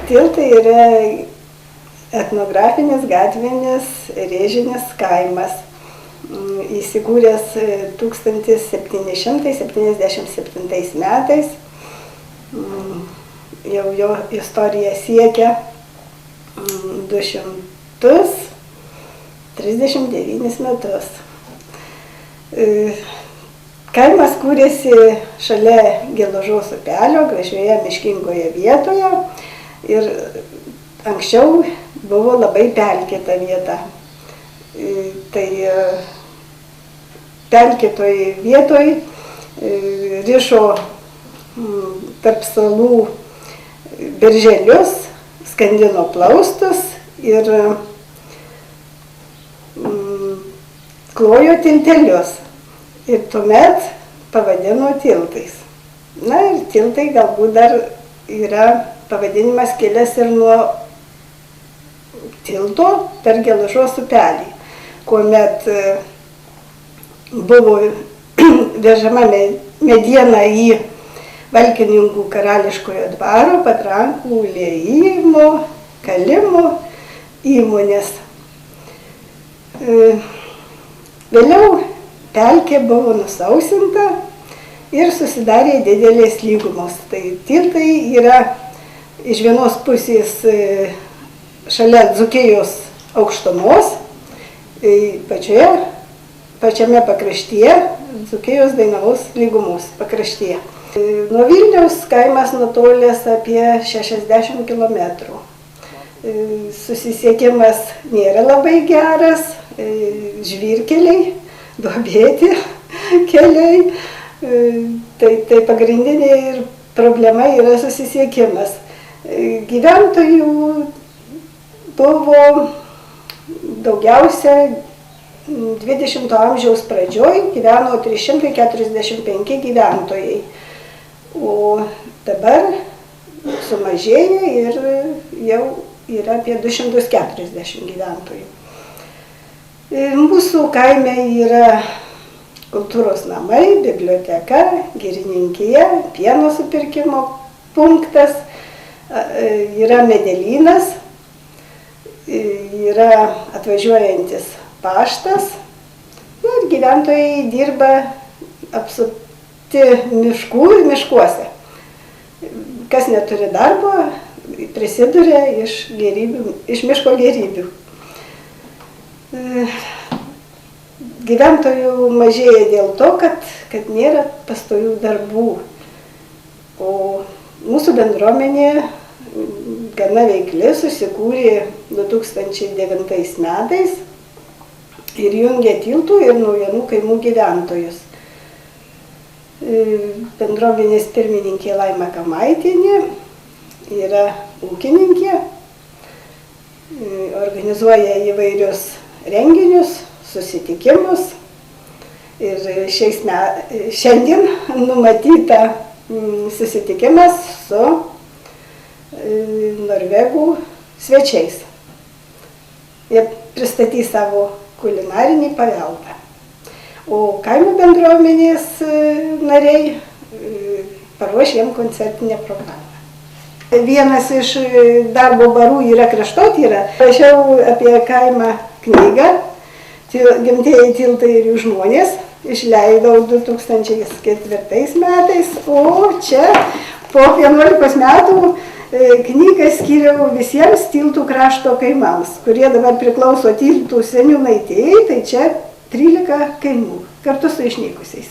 Tiltai yra etnografinis gatvinis rėžinis kaimas, įsikūręs 1777 metais. Jau jo istorija siekia 239 metus. Kaimas kūrėsi šalia Gelužos upelio, gražioje miškingoje vietoje ir anksčiau buvo labai pelkėta vieta. Tai pelkėtoj vietoj rišo tarp salų berželius, skandino plaustus ir klojo tiltelius. Ir tuomet pavadino tiltais. Na ir tiltai galbūt dar yra pavadinimas kilęs ir nuo tilto per Gelužos upelį, kuomet buvo vežama mediena į Valkininkų karališkojo dvaro, patrankų, liejimo, kalimo įmonės. Vėliau pelkė buvo nusausinta ir susidarė didelės lygumos. Tai tiltai yra iš vienos pusės šalia Dzūkijos aukštumos, pačiame pakraštyje, Dzūkijos Dainavos lygumos pakraštyje. Nuo Vilniaus kaimas nutolęs apie 60 km. Susisiekimas nėra labai geras, žvyrkeliai, duobėti keliai. Tai pagrindinė ir problema yra susisiekimas. Gyventojų buvo daugiausia 20 amžiaus pradžioj gyveno 345 gyventojai, o dabar sumažėjo ir jau yra apie 240 gyventojų. Mūsų kaime yra kultūros namai, biblioteka, girininkija, pieno supirkimo punktas, yra medelynas, yra atvažiuojantis paštas ir gyventojai dirba apsupti miškų ir miškuose. Kas neturi darbo, prisiduria iš miško gėrybių. Gyventojų mažėja dėl to, kad nėra pastovių darbų, o mūsų bendruomenė gana veikli, susikūrė 2009 metais ir jungė Tiltų ir Naujienų kaimų gyventojus. Bendruomenės pirmininkė Laima Kamaitienė yra ūkininkė, organizuoja įvairius renginius, susitikimus ir šiandien numatyta susitikimas su norvegų svečiais. Jie pristatys savo kulinarinį paveldą. O kaimo bendruomenės nariai paruoš jiem koncertinę programą. Vienas iš darbo barų yra kraštotyra. Rašiau apie kaimą knygą Gimtieji tiltai ir jų žmonės. Išleidau 2004 metais, o čia po 11 metų knygą skiriau visiems Tiltų krašto kaimams, kurie dabar priklauso Tiltų seniūnaitijai, tai čia 13 kaimų, kartu su išnykusiais.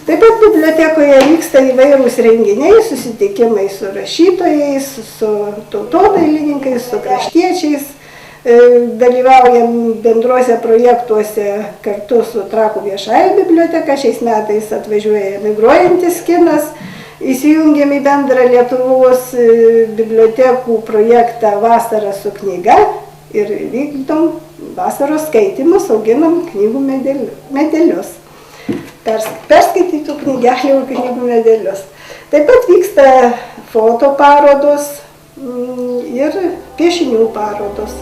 Taip pat bibliotekoje vyksta įvairūs renginiai, susitikimai su rašytojais, su tautodailininkais, su kraštiečiais. Dalyvaujam bendruose projektuose kartu su Trakų viešąja biblioteka. Šiais metais atvažiuoja emigruojantis kinas. Įsijungėm į bendrą Lietuvos bibliotekų projektą Vasara su knyga ir vykdom vasaros skaitimus, auginam knygų medelius. Perskaitytų knygelių knygų medelius. Taip pat vyksta fotoparodos ir piešinių parodos.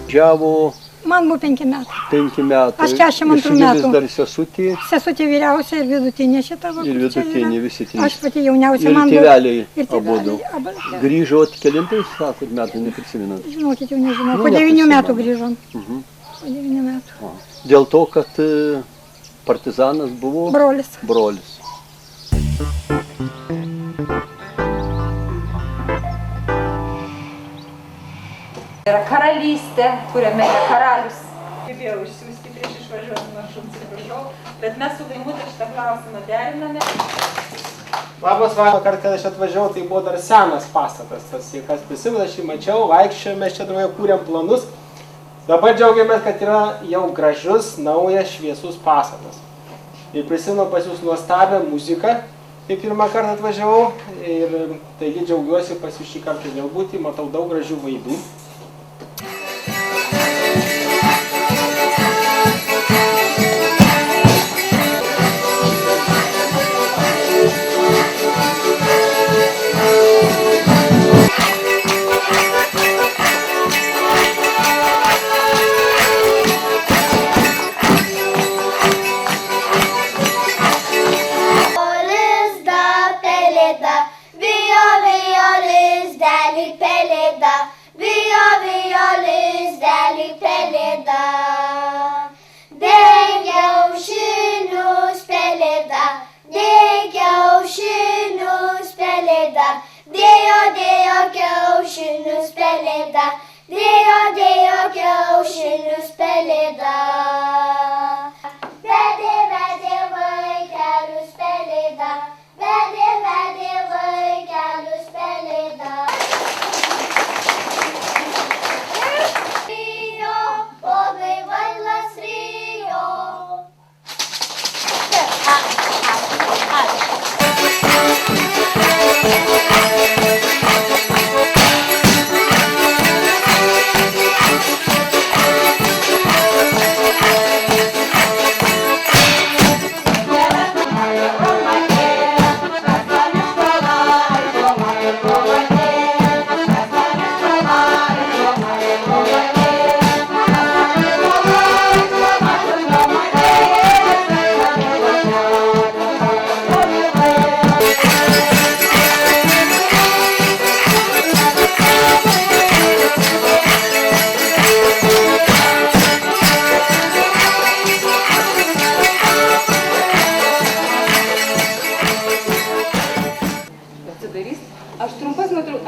Džiavo Man buvo 5 metai. 5 metai. Aš 42 metų. Vis dar sesutė. Sesutė vyriausia ir vidutinė šitą va. Ir vidutinė, visi trys. Aš pati jauniausia. Ir tėveliai abudu. abudu. Grįžot kelintais, sakot, metų neprisiminant. Žinokit, jau nežinau. Po 9 metų grįžom. Po 9 metų. Dėl to, kad partizanas buvo Brolis. brolis. Yra karalystė, kuriame yra karalius. Gebėjau išsiųsti prieš išvažiuoti maršrutą, atsiprašau, bet mes su Daimute šitą klausimą deriname. Labas vakaras, kartą aš atvažiavau, tai buvo dar senas pastatas, tas, kas prisimena, aš jį mačiau, vaikščiojome, čia drauge kūrėm planus. Dabar džiaugiamės, kad yra jau gražus, naujas, šviesus pastatas. Ir prisimenu pas jūs nuostabią muziką, kai pirmą kartą atvažiavau, ir taigi džiaugiuosi pas jūs šį kartą vėl būti, matau daug gražių vaidų.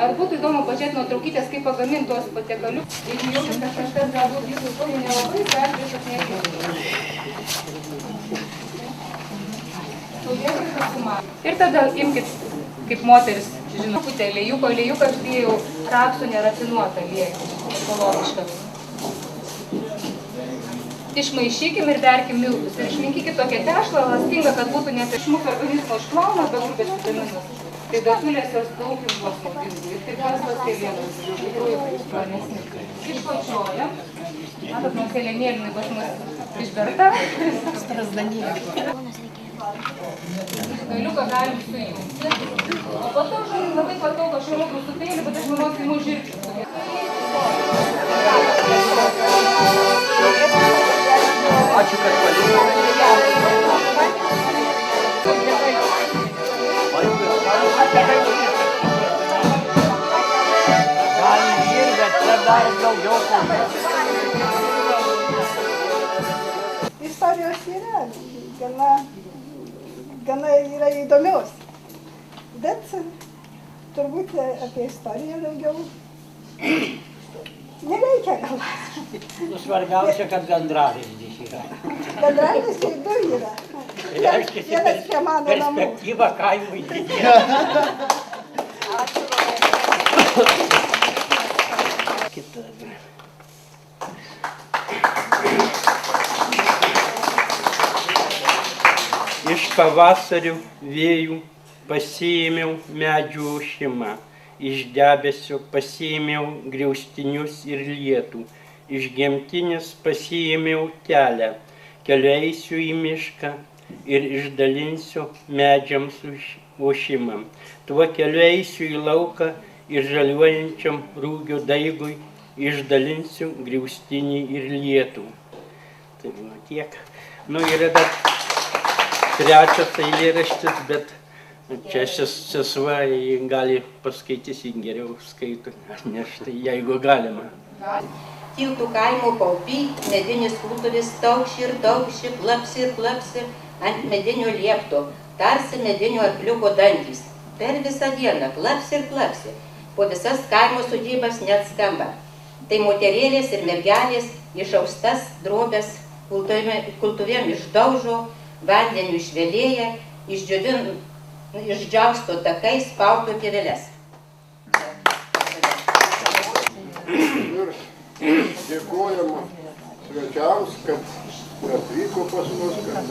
Ar būtų įdomu pažiūrėti nuotraukytės, kaip pagaminti tuos patiekalius? Jeigu jaučiat, kad kažkas galbūt jūsų to nelabai, tai aš prieš atnešti. Ir tada imkit, kaip moteris, žinau, truputį aliejų, aš dėjau rapsų nerafinuotą aliejų, ekologišką. Išmaišykim ir berkim miltus. Ir išminkykit tokią tešlą, elastingą, kad būtų net iš mūsų organizmo išplauna, be grupės vitaminus. Tai datulės jos daug jums naudingų. Ir taip visas kelėnas, iš tikrųjų, planesni. Iškočiojam. Matot, nuo kelėnėlinai pas mus išberta. Strasdanėlė. Galiuką galim sujungti. O po to žodžiu labai patogu, aš rokiu su peiliu, bet aš manau, kai mūsų žirgis. Ačiū, kad paliko. Istorijos yra, gana yra įdomios, bet turbūt apie istoriją daugiau nereikia gal. Svarbiausia, kad gandralizdis yra. Gandralizdis tai du yra. Vienas prie mano namų. Perspektyva kaimui didėja. Iš pavasario vėjų pasiėmiau medžių ošimą, iš debesio pasiėmiau griaustinius ir lietų, iš gimtinės pasiėmiau kelią, keliu eisiu į mišką ir išdalinsiu medžiams ošimą. Tuo keliu eisiu į lauką ir žaliuojančiam rūgio daigui išdalinsiu griaustinį ir lietų. Tai tiek. Nu, yra dar trečias eilėraštis, bet čia sesuo gali paskaitys, jį geriau skaito, nes tai jeigu galima. Tiltų kaimo paupy, medinis kultuvis taukši ir taukši, plapsi ir plapsi ant medinio liepto, tarsi medinio arkliuko dantys. Per visą dieną plapsi ir plapsi, po visas kaimo sodybas net skamba. Tai moterėlės ir mergelės išaustas drobės kultuvėm išdaužo, vandeniu išvelėja, išdžiausto takais pauto pieveles. Dėkojama svečiams, kad atvyko pas mus, kad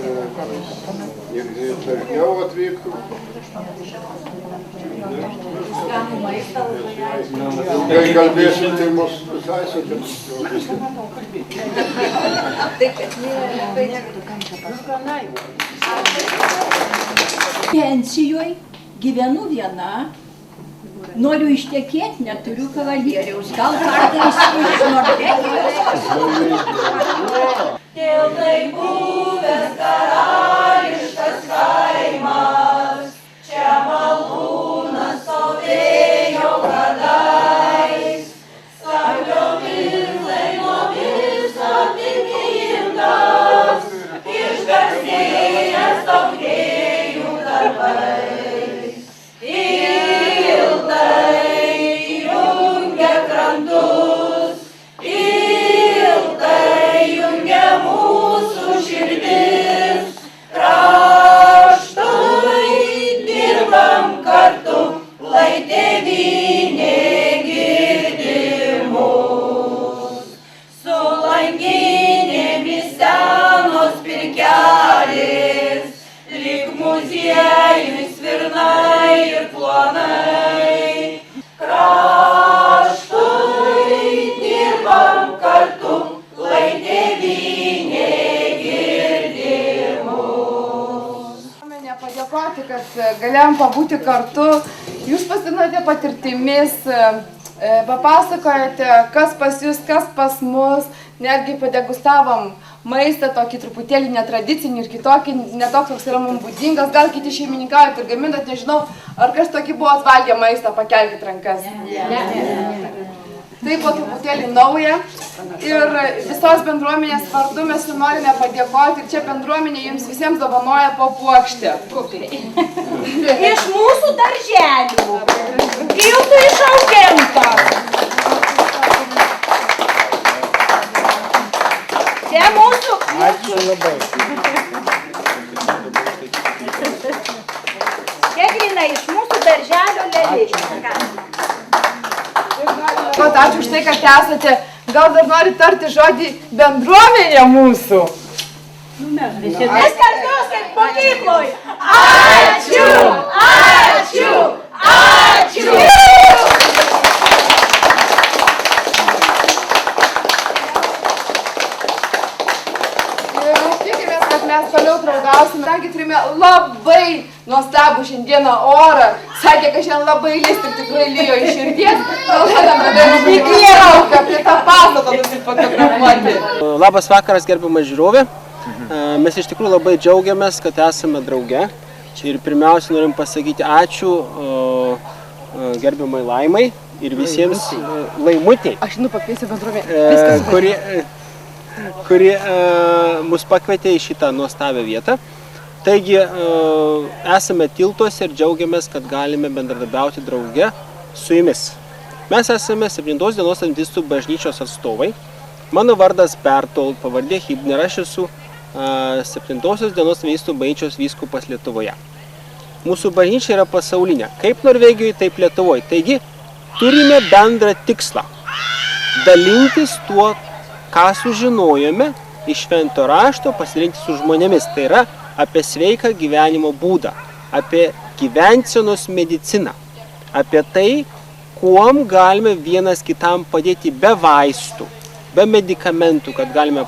ir dažniau atvyktų. Kai kalbėsim, tai mus visai sutins. Pensijoje gyvenu viena. Noriu ištekėti, neturiu kavalieriaus. Gal kartais iš Norvegijos? Tiltai buvęs karališkas kaimas, čia malūnas stovėjo kadais, skambliomis lainomis apipintas, išgarsėjęs taurėjų darbais. Galėjom pabūti kartu, jūs pasidalinote patirtimis, papasakojate, kas pas jūs, kas pas mus, netgi padegustavom maistą tokį truputėlį netradicinį ir kitokį, netoks, koks yra mums būdingas, gal kiti šeimininkaujat ir gaminat, nežinau, ar kas tokį buvo atvalgę maistą, pakelkit rankas. Tai buvo truputėlį nauja ir visos bendruomenės vardu mes jums norime padėkoti ir čia bendruomenė jums visiems dovanoja po puokštę. Iš mūsų darželių. Tiltų išauginta. Čia mūsų. Ačiū labai. Čia grina iš mūsų darželio lėliai. Ačiū už tai, kad esate. Gal dar nori tarti žodį bendruomenė mūsų? Mes kartu kaip mokykloj. Ačiū! Ačiū! Ačiū! Tikimės, kad mes toliau draugausime. Kadangi turime labai nuostabų šiandieną orą. Sakė, kad šiandien labai lis ir tikrai lijo iš širdies. Įkliauka prie tą pastatą nusifotografuoti. Labas vakaras, gerbiama žiūrovė. Mes iš tikrųjų labai džiaugiamės, kad esame drauge. Ir pirmiausia norim pasakyti ačiū gerbiamai Laimai ir visiems Laimutei. Aš pakviesiu bendruomenę. Kuri mus pakvietė į šitą nuostabią vietą. Taigi esame Tiltuose ir džiaugiamės, kad galime bendradarbiauti drauge su jumis. Mes esame 7 dienos adventistų bažnyčios atstovai. Mano vardas Bertold, pavardė Hibner, aš esu 7 dienos adventistų bažnyčios vyskupas Lietuvoje. Mūsų bažnyčia yra pasaulinė, kaip Norvegijoje, taip Lietuvoje. Taigi turime bendrą tikslą – dalintis tuo, ką sužinojome iš Švento rašto, pasidalinti su žmonėmis. Tai yra apie sveiką gyvenimo būdą, apie gyvensenos mediciną, apie tai, kuom galime vienas kitam padėti be vaistų, be medikamentų, kad galime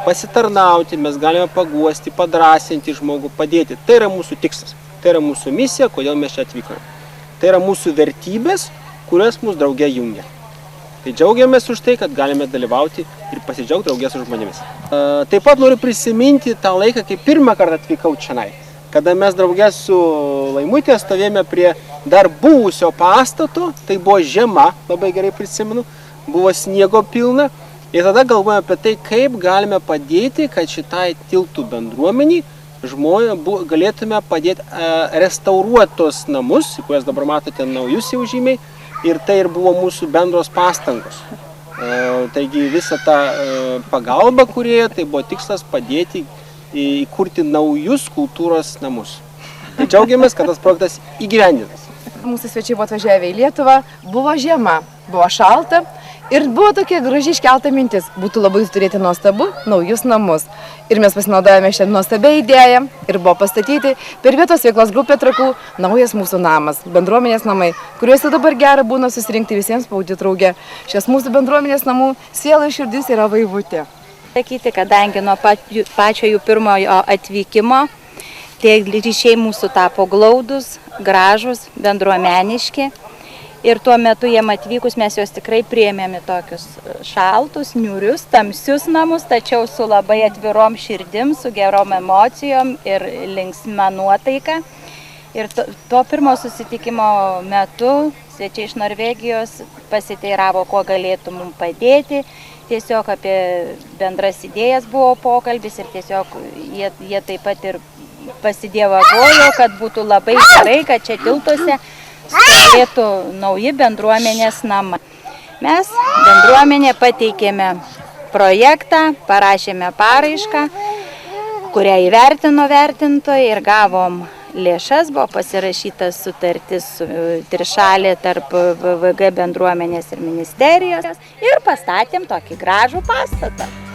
pasitarnauti, mes galime paguosti, padrąsinti žmogų, padėti. Tai yra mūsų tikslas, tai yra mūsų misija, kodėl mes čia atvykome. Tai yra mūsų vertybės, kurias mūsų drauge jungia. Tai džiaugiamės už tai, kad galime dalyvauti ir pasidžiaugti draugės su žmonėmis. Taip pat noriu prisiminti tą laiką, kai pirmą kartą atvykau čionai, kada mes draugės su Laimutė stovėjome prie dar buvusio pastato, tai buvo žiema, labai gerai prisimenu, buvo sniego pilna. Ir tada galvojame apie tai, kaip galime padėti, kad šitai tiltų bendruomeniai galėtume padėti restauruotos namus, į kurias dabar matote naujus jau žymiai, ir tai ir buvo mūsų bendros pastangos. Taigi visą tą pagalbą, kurie tai buvo tikslas padėti įkurti naujus kultūros namus. Tai džiaugiamės, kad tas projektas įgyvendintas. Mūsų svečiai buvo atvažiavę į Lietuvą, buvo žiema, buvo šalta ir buvo tokia gražiai iškelta mintis, būtų labai turėti nuostabu naujus namus. Ir mes pasinaudojame šią nuostabią idėją ir buvo pastatyti per vietos veiklos grupę Trakų naujas mūsų namas, bendruomenės namai, kuriuose dabar gera būna susirinkti visiems paudyti drauge. Šios mūsų bendruomenės namų siela ir širdis yra Vaivutė. Sakyti, kadangi nuo pačio jų pirmojo atvykimo, tie ryšiai mūsų tapo glaudus, gražus, bendruomeniški. Ir tuo metu jiem atvykus mes juos tikrai priėmėme tokius šaltus, niūrius, tamsius namus, tačiau su labai atvirom širdim, su gerom emocijom ir linksma nuotaika. Ir to pirmo susitikimo metu svečiai iš Norvegijos pasiteiravo, kuo galėtų mums padėti. Tiesiog apie bendras idėjas buvo pokalbis ir tiesiog jie taip pat ir pasidievagojo, kad būtų labai gerai, kad čia tiltuose stovėtų nauji bendruomenės namai. Mes bendruomenė pateikėme projektą, parašėme paraišką, kurią įvertino vertintojai ir gavom lėšas, buvo pasirašytas sutartis trišalė tarp VVG bendruomenės ir ministerijos ir pastatėm tokį gražų pastatą.